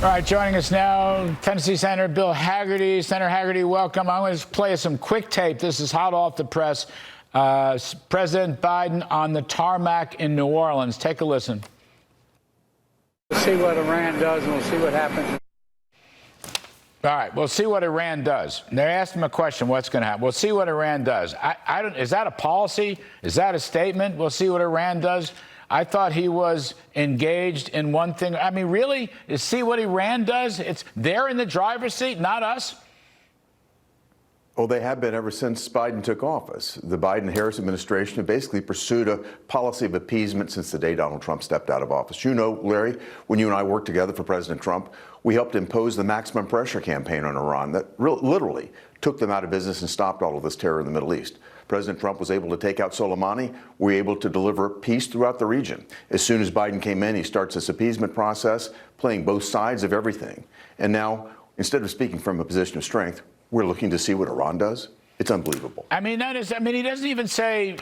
All right, joining us now, Tennessee Senator Bill Hagerty. Senator Hagerty, welcome. I'm going to play some quick tape. This is hot off the press. President Biden on the tarmac in New Orleans. Take a listen. We'll see what Iran does, and we'll see what happens. All right, we'll see what Iran does. They asked him a question, what's going to happen? We'll see what Iran does. I don't, is that a policy? Is that a statement? We'll see what Iran does. I thought he was engaged in one thing. I mean, really? See what Iran does? They're in the driver's seat, not us. Well, they have been ever since Biden took office. The Biden-Harris administration have basically pursued a policy of appeasement since the day Donald Trump stepped out of office. You know, Larry, when you and I worked together for President Trump, we helped impose the maximum pressure campaign on Iran that literally took them out of business and stopped all of this terror in the Middle East. President Trump was able to take out Soleimani. We were able to deliver peace throughout the region. As soon as Biden came in, he starts this appeasement process, playing both sides of everything. And now, instead of speaking from a position of strength, we're looking to see what Iran does. It's unbelievable. I mean, he doesn't even say,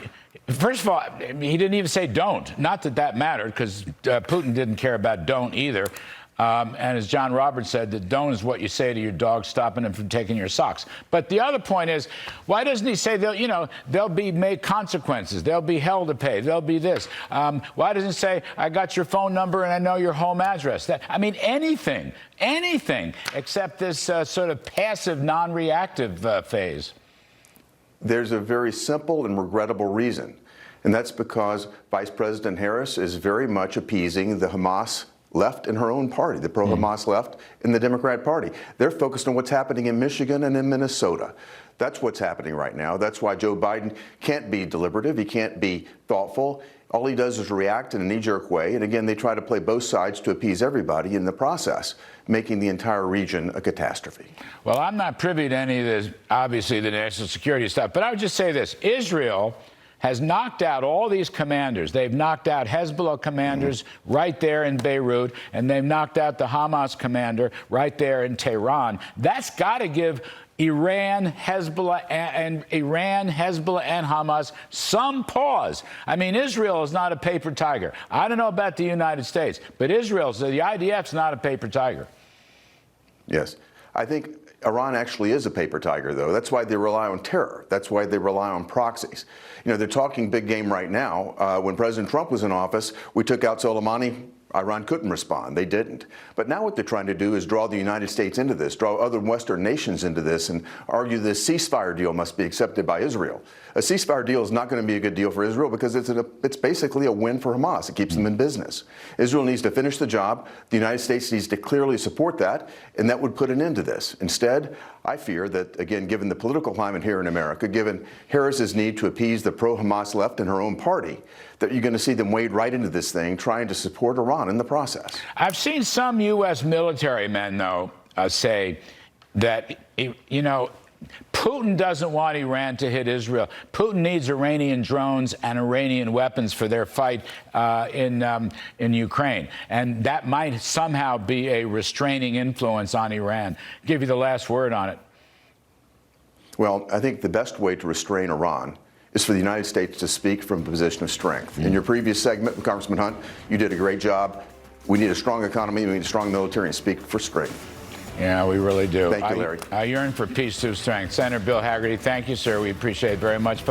first of all, he didn't even say don't. Not that that mattered, because Putin didn't care about don't either. And as John Roberts said, that don't is what you say to your dog, stopping him from taking your socks. But the other point is, why doesn't he say there'll be made consequences, there'll be hell to pay, there'll be this? Why doesn't he say, I got your phone number and I know your home address? Anything except this sort of passive, non-reactive phase. There's a very simple and regrettable reason, and that's because Vice President Harris is very much appeasing the Hamas left in her own party, the pro-Hamas left in the Democrat Party. They're focused on what's happening in Michigan and in Minnesota. That's what's happening right now. That's why Joe Biden can't be deliberative. He can't be thoughtful. All he does is react in a knee-jerk way. And again, they try to play both sides to appease everybody in the process, making the entire region a catastrophe. Well, I'm not privy to any of this, obviously, the national security stuff. But I would just say this. Israel has knocked out all these commanders. They've knocked out Hezbollah commanders right there in Beirut, and they've knocked out the Hamas commander right there in Tehran. That's got to give Iran, Hezbollah, and Hamas some pause. I mean, Israel is not a paper tiger. I don't know about the United States, but the IDF's not a paper tiger. Yes. I think Iran actually is a paper tiger, though. That's why they rely on terror. That's why they rely on proxies. You know, they're talking big game right now. When President Trump was in office, we took out Soleimani. Iran couldn't respond. They didn't. But now what they're trying to do is draw the United States into this, draw other Western nations into this, and argue this ceasefire deal must be accepted by Israel. A ceasefire deal is not going to be a good deal for Israel because it's basically a win for Hamas. It keeps them in business. Israel needs to finish the job. The United States needs to clearly support that, and that would put an end to this. Instead, I fear that, again, given the political climate here in America, given Harris's need to appease the pro-Hamas left in her own party, that you're going to see them wade right into this thing, trying to support Iran in the process. I've seen some U.S. military men, though, say that, Putin doesn't want Iran to hit Israel. Putin needs Iranian drones and Iranian weapons for their fight in Ukraine. And that might somehow be a restraining influence on Iran. I'll give you the last word on it. Well, I think the best way to restrain Iran is for the United States to speak from a position of strength. In your previous segment, Congressman Hunt, you did a great job. We need a strong economy, we need a strong military, and speak for strength. Yeah, we really do. Thank you, Larry. I yearn for peace through strength. Senator Bill Hagerty, thank you, sir. We appreciate it very much.